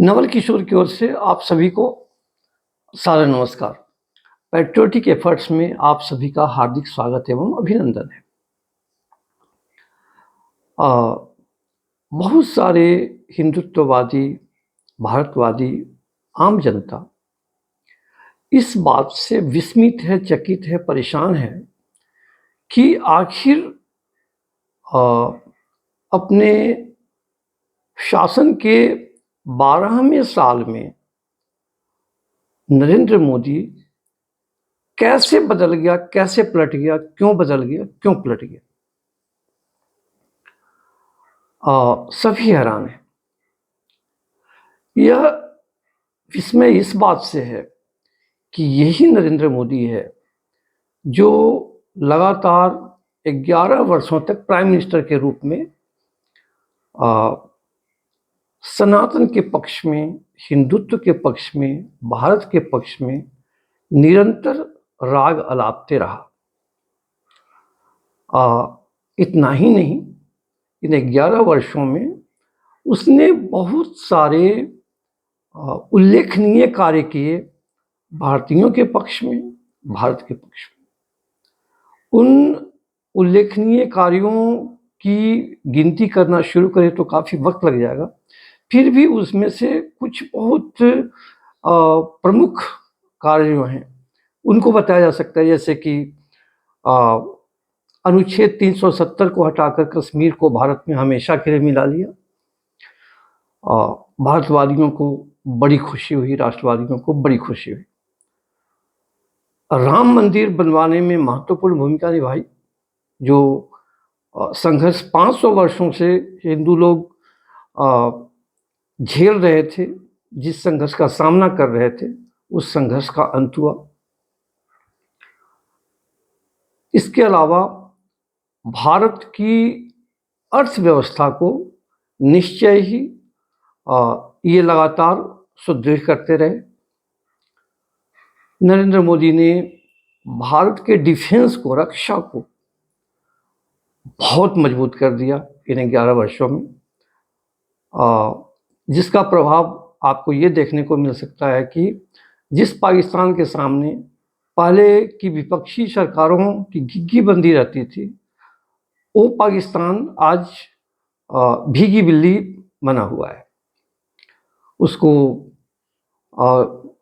नवल किशोर की ओर से आप सभी को सादर नमस्कार। पैट्रियोटिक एफर्ट्स में आप सभी का हार्दिक स्वागत एवं अभिनंदन है। बहुत सारे हिंदुत्ववादी, भारतवादी, आम जनता इस बात से विस्मित है, चकित है, परेशान है कि आखिर अपने शासन के 12वें साल में नरेंद्र मोदी कैसे बदल गया, कैसे पलट गया, क्यों बदल गया, क्यों पलट गया। सभी हैरान हैं। यह विस्मय इस बात से है कि यही नरेंद्र मोदी है जो लगातार 11 वर्षों तक प्राइम मिनिस्टर के रूप में सनातन के पक्ष में, हिंदुत्व के पक्ष में, भारत के पक्ष में निरंतर राग अलापते रहा। इतना ही नहीं, इन 11 वर्षों में उसने बहुत सारे उल्लेखनीय कार्य किए भारतीयों के पक्ष में, भारत के पक्ष में। उन उल्लेखनीय कार्यों की गिनती करना शुरू करें तो काफ़ी वक्त लग जाएगा। फिर भी उसमें से कुछ बहुत प्रमुख कार्य जो हैं उनको बताया जा सकता है, जैसे कि अनुच्छेद 370 को हटाकर कश्मीर को भारत में हमेशा के लिए मिला लिया। भारतवादियों को बड़ी खुशी हुई, राष्ट्रवादियों को बड़ी खुशी हुई। राम मंदिर बनवाने में महत्वपूर्ण भूमिका निभाई। जो संघर्ष 500 वर्षों से हिंदू लोग झेल रहे थे, जिस संघर्ष का सामना कर रहे थे, उस संघर्ष का अंत हुआ। इसके अलावा भारत की अर्थव्यवस्था को निश्चय ही ये लगातार सुदृढ़ करते रहे। नरेंद्र मोदी ने भारत के डिफेंस को, रक्षा को बहुत मजबूत कर दिया इन 11 वर्षों में, जिसका प्रभाव आपको ये देखने को मिल सकता है कि जिस पाकिस्तान के सामने पहले की विपक्षी सरकारों की घिघी बंदी रहती थी, वो पाकिस्तान आज भीगी बिल्ली बना हुआ है। उसको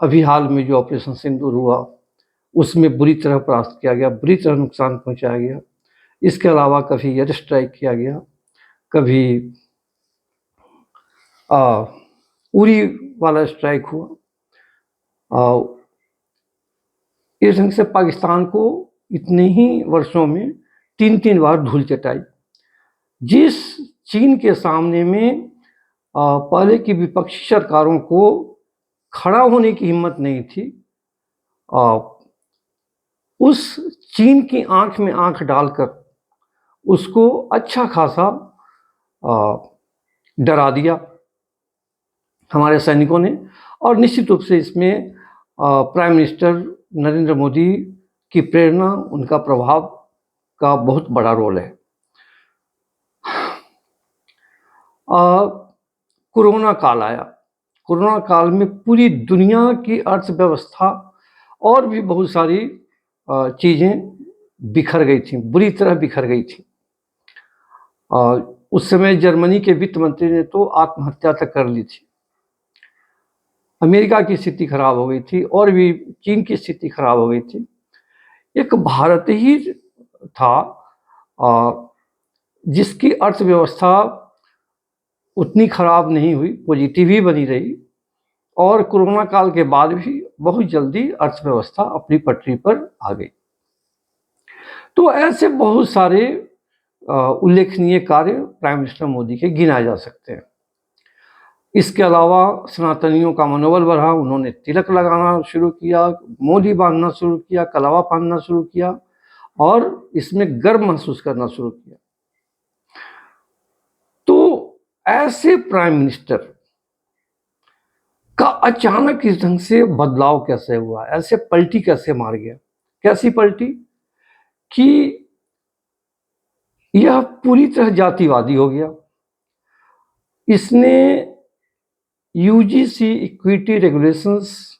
अभी हाल में जो ऑपरेशन सिंदूर हुआ उसमें बुरी तरह परास्त किया गया, बुरी तरह नुकसान पहुंचाया गया। इसके अलावा कभी एयर स्ट्राइक किया गया, कभी उरी वाला स्ट्राइक हुआ। इस ढंग से पाकिस्तान को इतने ही वर्षों में 3 बार धूल चटाई। जिस चीन के सामने में पहले की विपक्षी सरकारों को खड़ा होने की हिम्मत नहीं थी, उस चीन की आंख में आंख डालकर उसको अच्छा खासा डरा दिया हमारे सैनिकों ने। और निश्चित रूप से इसमें प्राइम मिनिस्टर नरेंद्र मोदी की प्रेरणा, उनका प्रभाव का बहुत बड़ा रोल है। कोरोना काल आया। कोरोना काल में पूरी दुनिया की अर्थव्यवस्था और भी बहुत सारी चीज़ें बिखर गई थी, बुरी तरह बिखर गई थी। उस समय जर्मनी के वित्त मंत्री ने तो आत्महत्या तक कर ली थी। अमेरिका की स्थिति खराब हो गई थी और भी चीन की स्थिति खराब हो गई थी। एक भारत ही था जिसकी अर्थव्यवस्था उतनी खराब नहीं हुई, पॉजिटिव ही बनी रही, और कोरोना काल के बाद भी बहुत जल्दी अर्थव्यवस्था अपनी पटरी पर आ गई। तो ऐसे बहुत सारे उल्लेखनीय कार्य प्राइम मिनिस्टर मोदी के गिनाए जा सकते हैं। इसके अलावा सनातनियों का मनोबल बढ़ा, उन्होंने तिलक लगाना शुरू किया, मोदी बांधना शुरू किया, कलावा पहनना शुरू किया और इसमें गर्व महसूस करना शुरू किया। तो ऐसे प्राइम मिनिस्टर का अचानक इस ढंग से बदलाव कैसे हुआ, ऐसे पलटी कैसे मार गया? कैसी पलटी कि यह पूरी तरह जातिवादी हो गया। इसने यूजीसी इक्विटी रेगुलेशंस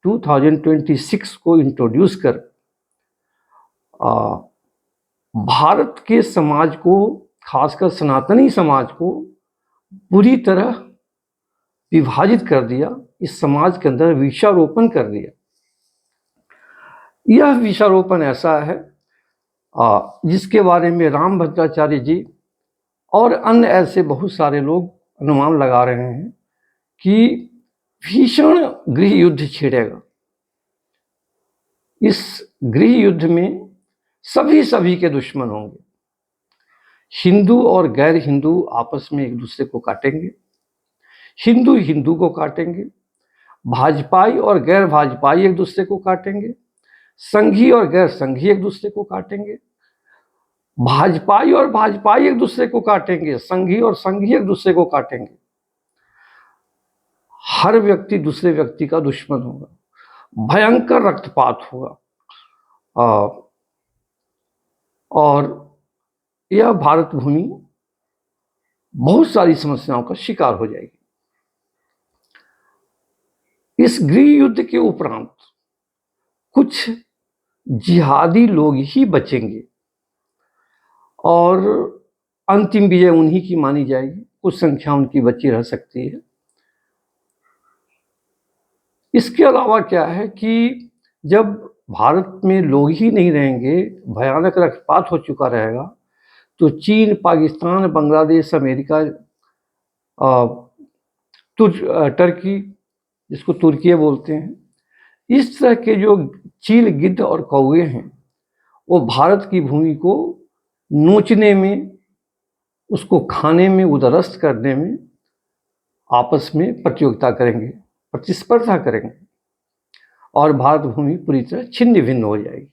2026 को इंट्रोड्यूस कर भारत के समाज को, खासकर सनातनी समाज को पूरी तरह विभाजित कर दिया। इस समाज के अंदर विषारोपण कर दिया। यह विषारोपण ऐसा है जिसके बारे में रामभद्राचार्य जी और अन्य ऐसे बहुत सारे लोग अनुमान लगा रहे हैं कि भीषण गृह युद्ध छिड़ेगा। इस गृह युद्ध में सभी के दुश्मन होंगे। हिंदू और गैर हिंदू आपस में एक दूसरे को काटेंगे, हिंदू हिंदू को काटेंगे, भाजपाई और गैर भाजपाई एक दूसरे को काटेंगे, संघी और गैर संघी एक दूसरे को काटेंगे, भाजपाई और भाजपाई एक दूसरे को काटेंगे, संघी और संघी एक दूसरे को काटेंगे। हर व्यक्ति दूसरे व्यक्ति का दुश्मन होगा, भयंकर रक्तपात होगा और यह भारत भूमि बहुत सारी समस्याओं का शिकार हो जाएगी। इस गृह युद्ध के उपरांत कुछ जिहादी लोग ही बचेंगे और अंतिम विजय उन्हीं की मानी जाएगी। कुछ संख्या उनकी बची रह सकती है। इसके अलावा क्या है कि जब भारत में लोग ही नहीं रहेंगे, भयानक रक्तपात हो चुका रहेगा, तो चीन, पाकिस्तान, बांग्लादेश, अमेरिका, टर्की जिसको तुर्की बोलते हैं, इस तरह के जो चील, गिद्ध और कौवे हैं, वो भारत की भूमि को नोचने में, उसको खाने में, उदरस्त करने में आपस में प्रतियोगिता करेंगे, प्रतिस्पर्धा करेंगे और भारत भूमि पूरी तरह छिन्न भिन्न हो जाएगी।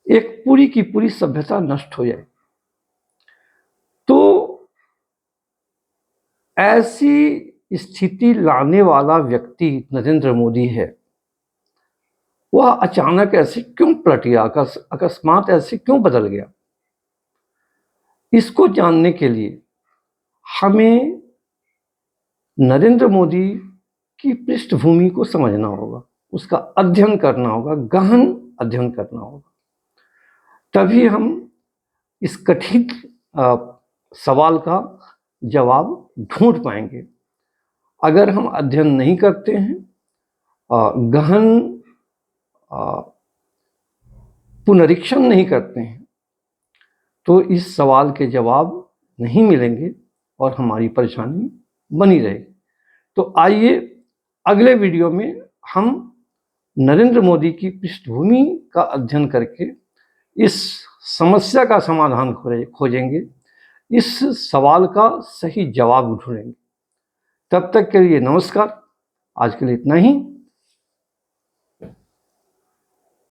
एक पूरी की पूरी सभ्यता नष्ट हो जाएगी। तो ऐसी स्थिति लाने वाला व्यक्ति नरेंद्र मोदी है। वह अचानक ऐसे क्यों पलट गया, अकस्मात ऐसे क्यों बदल गया? इसको जानने के लिए हमें नरेंद्र मोदी की पृष्ठभूमि को समझना होगा, उसका अध्ययन करना होगा, गहन अध्ययन करना होगा। तभी हम इस कठिन सवाल का जवाब ढूंढ पाएंगे। अगर हम अध्ययन नहीं करते हैं, गहन पुनरीक्षण नहीं करते हैं, तो इस सवाल के जवाब नहीं मिलेंगे और हमारी परेशानी बनी रहेगी। तो आइए अगले वीडियो में हम नरेंद्र मोदी की पृष्ठभूमि का अध्ययन करके इस समस्या का समाधान खोजेंगे, इस सवाल का सही जवाब ढूंढेंगे। तब तक के लिए नमस्कार। आज के लिए इतना ही।